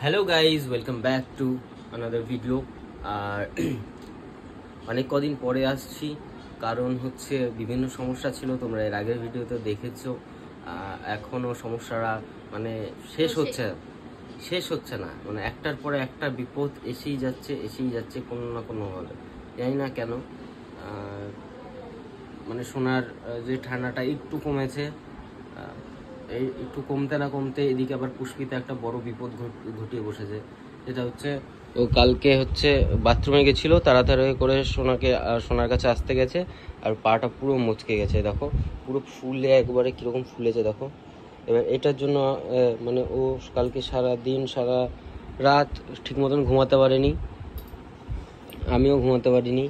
Hello guys, welcome back to another video. আর অনেক কদিন পরে আসছি, কারণ হচ্ছে বিভিন্ন সমস্যা ছিল, তোমরা এর আগের ভিডিওতে দেখেছো। এখনও সমস্যাটা মানে শেষ হচ্ছে না, মানে একটার পরে একটা বিপদ এসেই যাচ্ছে কোনো না কোনোভাবে, জানি না কেন। মানে সোনার যে ঠান্ডাটা একটু কমেছে, এই একটু কমতে না কমতে এদিকে আবার পুষ্পিতে একটা বড় বিপদ ঘটিয়ে বসেছে। যেটা হচ্ছে, ও কালকে হচ্ছে বাথরুমে গেছিল, তাড়াতাড়ি করে সোনার কাছে আসতে গেছে, আর পাটা পুরো মচকে গেছে। দেখো পুরো ফুলে একবারে কিরকম ফুলেছে দেখো। এবার এটার জন্য মানে ও কালকে সারা দিন সারা রাত ঠিক মতন ঘুমাতে পারেনি, আমিও ঘুমাতে পারিনি।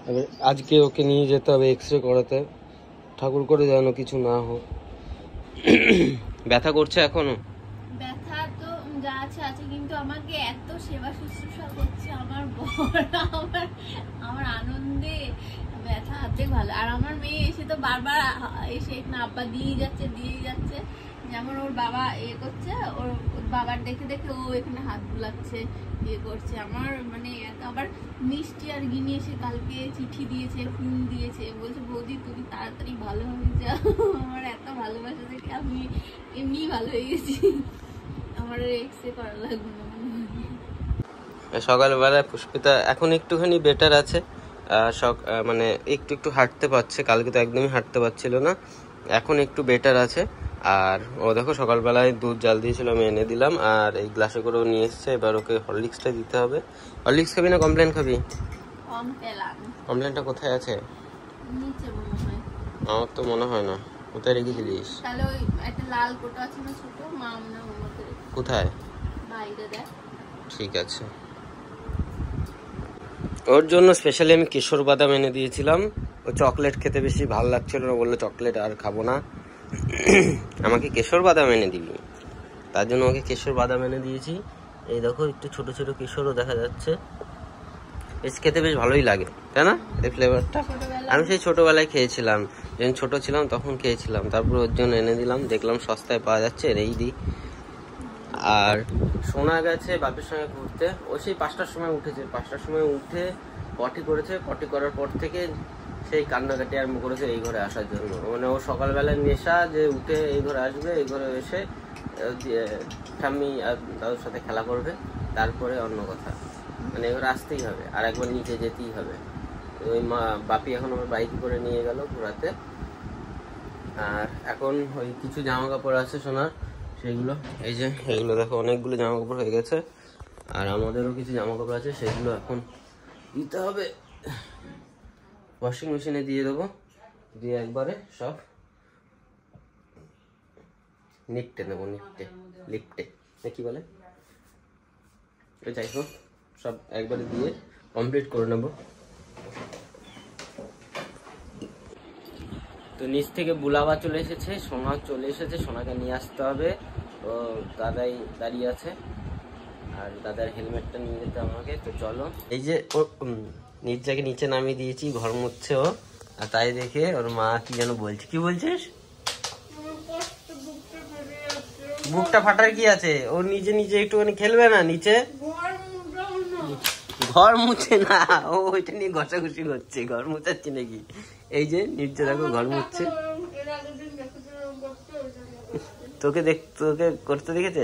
এবার আজকে ওকে নিয়ে যেতে হবে এক্স রে করাতে, ঠাকুর করে যেন কিছু না হোক। ব্যথা করছে এখনো? ব্যথা তো যা আছে আছে, কিন্তু আমাকে এত সেবা শুশ্রূষা করছে আমার বর, আমার আনন্দে ব্যথা অর্ধেক ভালো। আর আমার মেয়ে এসে তো বারবার এসে না আব্বা দিয়েই যাচ্ছে। যেমন ওর বাবা করছে, ওর বাবার দেখে দেখে ও এখানে হাত বুলাচ্ছে, করছে। আমার মানে আবার মিষ্টি আর গিনি এসে কালকে চিঠি দিয়েছে, ফোন দিয়েছে, বলছে বৌদি তুমি তাড়াতাড়ি ভালো হয়ে যাও। আমার এত ভালোবাসা দেখে আমি এমনি ভালো হয়ে গেছি, আমার এক্সরে করা লাগবে না। সকালবেলায় পুষ্পিতা এখন একটুখানি বেটার আছে, মানে একটু হাঁটতে পারছে। কালকে তো একদমই হাঁটতে পারছিল না, এখন একটু বেটার আছে। আর ও দেখো সকালবেলায় দুধ জাল দিয়েছিল, আমি এনে দিলাম, আর এই গ্লাসে করেও নিয়ে এসছে। এবার ওকে হরলিক্সটা দিতে হবে। হরলিক্স খাবি না কমপ্লেন খাবি? কমপ্লেনটা কোথায় আছে? আমার তো মনে হয় না। কোথায় রেখেছিলিস? তাহলে ওই একটা লাল কোটা আছে না ছোট, মা মনে হয় কোথায়? বাইরে দেখ। ঠিক আছে। ওর জন্য স্পেশালি আমি কিশোর বাদাম এনে দিয়েছিলাম। ও চকলেট খেতে বেশি ভালো লাগছিল না, বললো চকলেট আর খাবো না, আমাকে কেশর বাদাম এনে দিবি। তার জন্য ওকে কেশর বাদাম এনে দিয়েছি। এই দেখো একটু ছোট ছোট কেশরও দেখা যাচ্ছে, বেশ খেতে বেশ ভালোই লাগে, তাই না? এই ফ্লেভারটা আমি সেই ছোটবেলায় খেয়েছিলাম, যখন ছোট ছিলাম তখন খেয়েছিলাম। তারপর ওর জন্য এনে দিলাম, দেখলাম সস্তায় পাওয়া যাচ্ছে, এই দিই। আর সোনা গেছে বাপের সঙ্গে ঘুরতে, ও সেই 5টার সময় উঠেছে। 5টার সময় উঠে পটি করেছে, পটি করার পর থেকে সেই কান্নাকাটি আরম্ভ করেছে এই ঘরে আসার জন্য। মানে ও সকালবেলায় নেশা যে উঠে এই ঘরে আসবে, এই ঘরে এসে ঠাম্মি আর দাদুর সাথে খেলা করবে, তারপরে অন্য কথা। মানে এবার আসতেই হবে, আর একবার নিচে যেতেই হবে। ওই বাপি এখন আমার বাইক করে নিয়ে গেল ঘোরাতে। আর এখন ওই কিছু জামা কাপড় আছে সোনার, সেগুলো এই যে এগুলো দেখো, অনেকগুলো জামা কাপড় হয়ে গেছে। আর আমাদেরও কিছু জামা কাপড় আছে, সেগুলো এখন দিতে হবে, ওয়াশিং মেশিনে দিয়ে দেবো, দিয়ে একবারে সব নিপটে নেবো, লিপটে কি বলে, যাই হোক সব একবারে দিয়ে কমপ্লিট করে নেব। তো নিচ থেকে বুলাবা চলে এসেছে, সোনা চলে এসেছে, সোনাকে নিয়ে আসতে হবে। তো দাদাই দাঁড়িয়ে আছে, আর দাদার হেলমেটটা নিয়ে যেতে আমাকে। তো চলো, এই যে ও নির্জাকে নিচে নামিয়ে দিয়েছি, ঘর মুছছে ও। আর তাই দেখে ওর মা কি যেন বলছে। কি বলছিস? বুকটা ফাটার কি আছে? ও নিজে নিজে একটুখানি খেলবে না নিচে? ঘর মুছে না, ও ওইটা নিয়ে ঘষাঘষি করছে, ঘর মুছাচ্ছি নাকি। এই যে নির্জা দেখো ঘর মুছছে, তোকে করতে দেখেছে।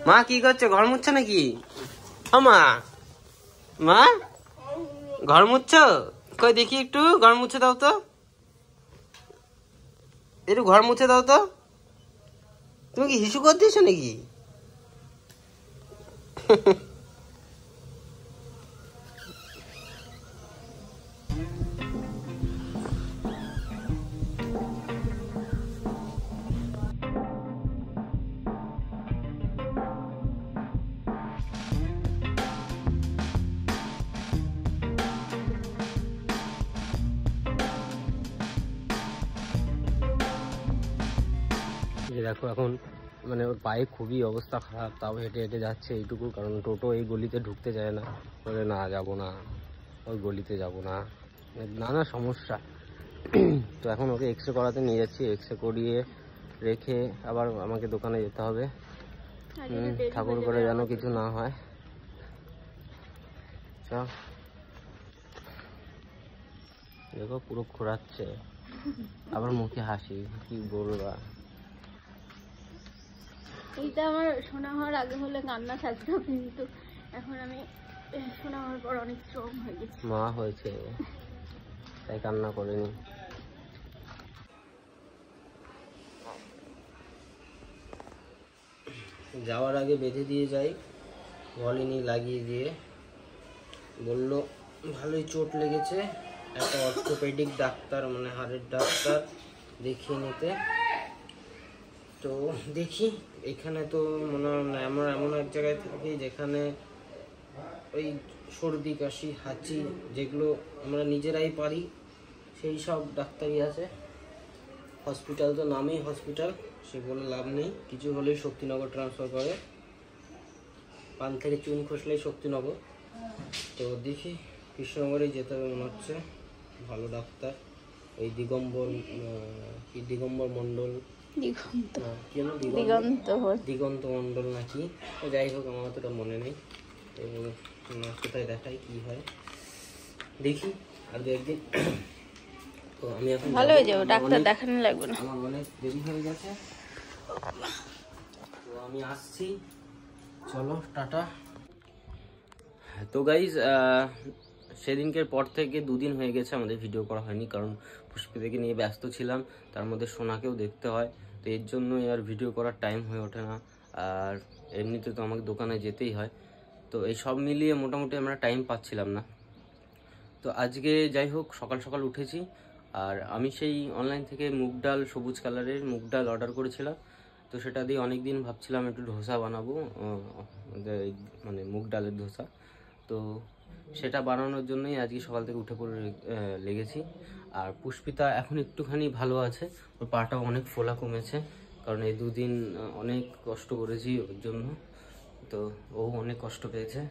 মা কি করছে? ঘর মুছছে নাকি? মা মা ঘর মুছছো? কই দেখি একটু ঘর মুছে দাও তো, একটু ঘর মুছে দাও তো। তুমি কি হিসু করে দিয়েছো নাকি? দেখো এখন মানে ওর পায়ে খুবই অবস্থা খারাপ, তাও হেঁটে হেঁটে যাচ্ছে এইটুকু, কারণ টোটো এই গলিতে ঢুকতে যায় না। বলে না যাবো না, ওই গলিতে যাবো না, নানা সমস্যা। তো এখন ওকে এক্স রে করাতে নিয়ে যাচ্ছি, এক্স রে করিয়ে রেখে আবার আমাকে দোকানে যেতে হবে। ঠাকুর করে যেন কিছু না হয়। চল দেখো পুরো ঘোরাচ্ছে, আবার মুখে হাসি, কি বলবা। এইটা আমার শোনা হওয়ার আগে হলে কান্না থাকতো, কিন্তু এখন আমি শোনা হওয়ার পর অনেক স্ট্রং হয়ে গেছি। মা হয়েছে তাই কান্না করেনি। যাওয়ার আগে বেঁধে দিয়ে যাই, ভলিনি লাগিয়ে দিয়ে বলল ভালোই চোট লেগেছে, একটা অর্থোপেডিক ডাক্তার মানে হাড়ের ডাক্তার দেখিয়ে নিতে। তো দেখি, এখানে তো মনে হয় না, আমরা এমন এক জায়গায় থাকি যেখানে ওই সর্দি কাশি হাঁচি যেগুলো আমরা নিজেরাই পারি সেই সব ডাক্তারই আছে। হসপিটাল তো নামেই হসপিটাল, সেগুলো লাভ নেই, কিছু হলেই শক্তিনগর ট্রান্সফার করে, পান থেকে চুন খসলেই শক্তিনগর। তো দেখি কৃষ্ণনগরেই যেতে হবে মনে হচ্ছে, ভালো ডাক্তার, ওই দিগম্বর মণ্ডল, দিগন্ত মণ্ডল নাকি, যাই হোক আমার অতটা মনে নেই। তো কোথায় দেখাই কি হয় দেখি, আর দু একদিন। তো আমি এখন ভালো হয়ে যাবো, ডাক্তার দেখানো লাগবে না, আমার অনেক দেরি হয়ে গেছে। তো আমি আসছি, চলো টাটা। তো গাইজ সেদিনকের পর থেকে 2 দিন হয়ে গেছে আমাদের ভিডিও করা হয়নি, কারণ পুষ্পিতাকে নিয়ে ব্যস্ত ছিলাম, তার মধ্যে সোনাকেও দেখতে হয়, তো এর জন্যই আর ভিডিও করার টাইম হয়ে ওঠে না। আর এমনিতে তো আমাকে দোকানে যেতেই হয়, তো এই সব মিলিয়ে মোটামুটি আমরা টাইম পাচ্ছিলাম না। তো আজকে যাই হোক সকাল সকাল উঠেছি, আর আমি সেই অনলাইন থেকে মুগ ডাল, সবুজ কালারের মুগ ডাল অর্ডার করেছিলাম। তো সেটা দিয়ে অনেক দিন ভাবছিলাম একটু ধোসা বানাবো, মানে মুগ ডালের ধোসা। তো সেটা বানানোর জন্যই আজকে সকাল থেকে উঠে পড়ে লেগেছি। আর পুষ্পিতা এখন একটুখানি ভালো আছে, ওর পাটাও অনেক ফোলা কমেছে, কারণ এই 2 দিন অনেক কষ্ট করেছি ওর জন্য, তো ও অনেক কষ্ট পেয়েছে।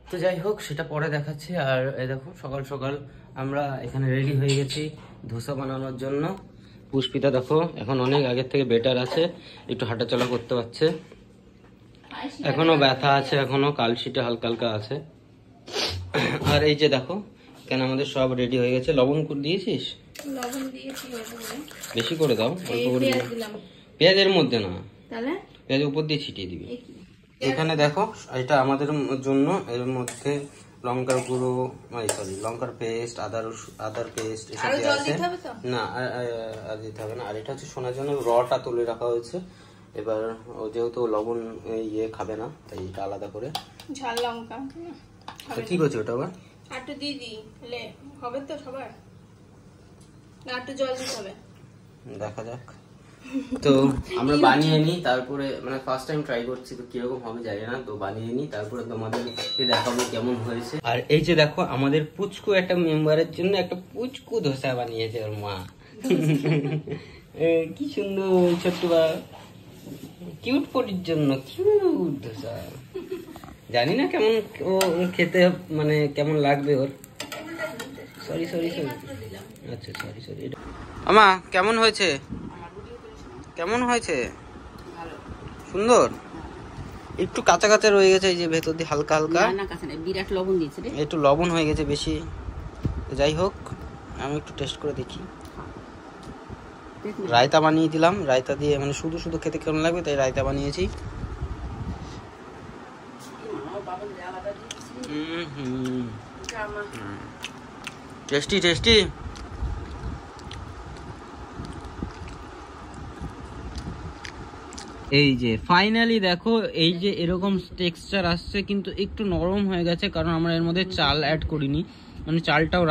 তো যাই হোক সেটা পরে দেখাচ্ছি। আর এই দেখো সকাল সকাল আমরা এখানে রেডি হয়ে গেছি ধোসা বানানোর জন্য। পুষ্পিতা দেখো এখন অনেক আগের থেকে বেটার আছে, একটু হাঁটাচলা করতে পারছে, এখনো ব্যথা আছে, এখনো কালশিটে হালকা হালকা আছে। আর এই যে দেখো কেন আমাদের সব রেডি হয়ে গেছে। লবণ দিয়েছিস? লবণ দিয়েছি, বেশি করে দাও, অল্প করে দিলাম। পেঁয়াজের মধ্যে না, পেঁয়াজের উপর দিয়ে ছিটিয়ে দিবি। এখানে দেখো এটা আমাদের জন্য, এর মধ্যে লঙ্কার গুঁড়ো, সরি লঙ্কার পেস্ট, আদার পেস্ট এসব দিয়ে আছে। না আর দিতে হবে না। আর এটা হচ্ছে শোনার জন্য রটা তুলে রাখা হয়েছে। এবার যেহেতু লবণ খাবে না, তাই এটা আলাদা করে ঝাল লঙ্কা কি করছে ওটা আবার একটু দিয়ে দিই, তাহলে হবে তো সবার, না একটু জল দিতে হবে, দেখা যাক। তো আমরা বানিয়ে নিই, তারপরে মানে ফার্স্ট টাইম ট্রাই করছি, তো কিরকম হবে জানি না, তো বানিয়ে নিই তারপরে তোমাদেরকে দেখাবো কেমন হয়েছে। আর এই যে দেখো আমাদের পুচকু একটা মেম্বারের জন্য একটা পুচকু ধোসা বানিয়েছে ওর মা। কি সুন্দর, ছোট্ট বা কিউট পটির জন্য কিউট ধোসা। জানি না কেমন ও খেতে, মানে কেমন লাগবে ওর। সরি সরি সরি, আচ্ছা সরি সরি। আমা কেমন হয়েছে? কেমন হয়েছে? সুন্দর, একটু কাঁচা কাঁচা রয়ে গেছে, এই যে ভেতর দিয়ে হালকা হালকা, বিরাট লবণ দিয়েছে রে, একটু লবণ হয়ে গেছে বেশি। যাই হোক আমি একটু টেস্ট করে দেখি। রায়তা বানিয়ে দিলাম, রায়তা দিয়ে মানে শুধু শুধু খেতে কেমন লাগবে, তাই রায়তা বানিয়েছি। Tasty tasty. এই যে ফাইনালি দেখো, এই যে এরকম টেক্সচার আসছে, কিন্তু একটু নরম হয়ে গেছে, কারণ আমরা এর মধ্যে চাল অ্যাড করিনি, মানে চালটাও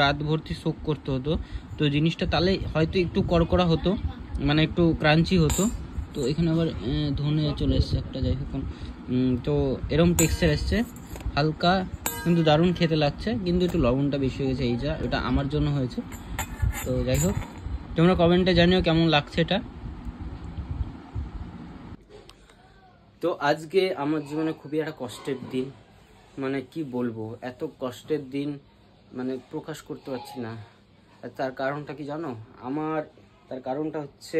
রাত ভর্তি সোক করতে হতো, তো জিনিসটা তাহলে হয়তো একটু কড়কড়া হতো, মানে একটু ক্রাঞ্চি হতো। তো এখানে আবার ধনে চলে এসছে একটা, যাই হোক তো এরকম টেক্সচার এসছে হালকা, কিন্তু দারুণ খেতে লাগছে, কিন্তু একটু লবণটা বেশি হয়ে গেছে, এই যা এটা আমার জন্য হয়েছে। তো যাই হোক তোমরা কমেন্টে জানিও কেমন লাগছে এটা। তো আজকে আমার জীবনে খুবই একটা কষ্টের দিন, মানে কি বলবো, এত কষ্টের দিন মানে প্রকাশ করতে পারছি না। তার কারণটা কি জানো? তার কারণটা হচ্ছে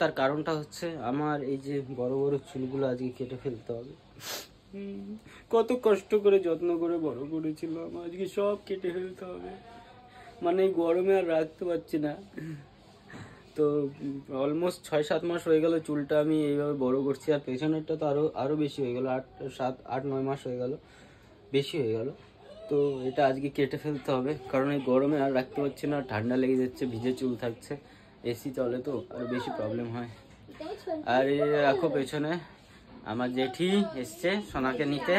তার কারণটা হচ্ছে আমার এই যে বড় বড় চুলগুলো আজকে কেটে ফেলতে হবে। কত কষ্ট করে যত্ন করে বড় করেছিলাম, আজকে সব কেটে ফেলতে হবে। মানে এই গরমে আর রাখতে পারছি না। তো অলমোস্ট 6-7 মাস হয়ে গেল চুলটা আমি এইভাবে বড় করছি, আর পেছনেরটা তো আরো বেশি হয়ে গেল, 8-9 মাস হয়ে গেল, বেশি হয়ে গেল। তো এটা আজকে কেটে ফেলতে হবে, কারণ এই গরমে আর রাখতে পারছি না, ঠান্ডা লেগে যাচ্ছে, ভিজে চুল থাকছে, এসি চলে তো আরো বেশি প্রবলেম হয়। আর এই রাখো পেছনে আমার জেঠি এসছে সোনাকে নিতে।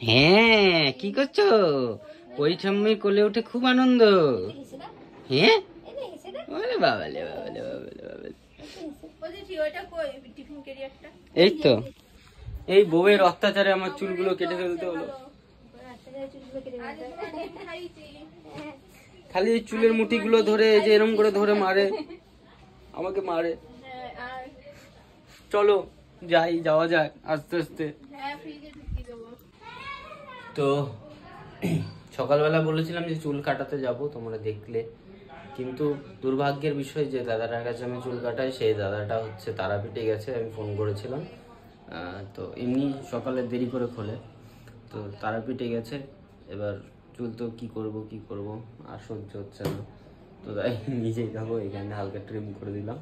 হ্যাঁ, কি করছো? পরিঠাম্মি কোলে উঠে খুব আনন্দ। হ্যাঁ, ওরে বাবালে বাবালে বাবালে বাবালে। এই তো এই বউয়ের অত্যাচারে আমার চুলগুলো কেটে ফেলতে হলো। খালি এই চুলের মুঠিগুলো ধরে এই যে এরম করে ধরে মারে, আমাকে মারে। চলো যাওয়া যাক আস্তে আস্তে। তো সকালবেলা বলেছিলাম যে চুল কাটাতে যাব, তোমরা দেখলে, কিন্তু দুর্ভাগ্যের বিষয় যে দাদাটার কাছে আমি চুল কাটাই, সেই দাদাটা হচ্ছে তারাপীঠে গেছে। আমি ফোন করেছিলাম, তো এমনি সকালে দেরি করে খোলে, তো তারাপীঠে গেছে। এবার চুল তো কি করব আর সহ্য হচ্ছে না, তো তাই নিজেই যাবো। এখানে হালকা ট্রিম করে দিলাম,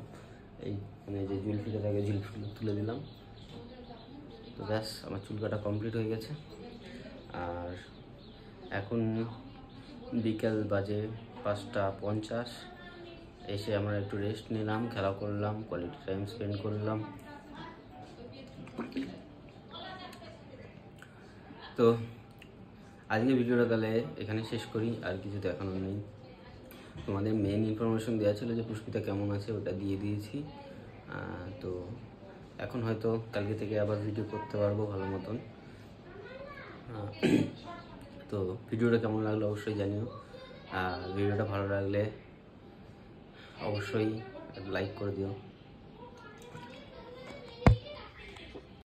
এই মানে যে জুলফিটা থাকে জুলফিগুলো তুলে দিলাম। তো ব্যাস আমার চুল কাটা কমপ্লিট হয়ে গেছে। আর এখন বিকেল বাজে 5:50। এসে আমরা একটু রেস্ট নিলাম, খেলা করলাম, কোয়ালিটি টাইম স্পেন্ড করলাম। তো আজকে ভিডিওটা তাহলে এখানে শেষ করি, আর কিছু দেখানো নেই। তোমাদের মেন ইনফরমেশন দেওয়া ছিল যে পুষ্পিতা কেমন আছে, ওটা দিয়ে দিয়েছি। তো এখন হয়তো কালকে থেকে আবার ভিডিও করতে পারবো ভালো মতন। তো ভিডিওটা কেমন লাগলো অবশ্যই জানিও। ভিডিওটা ভালো লাগলে অবশ্যই লাইক করে দিও।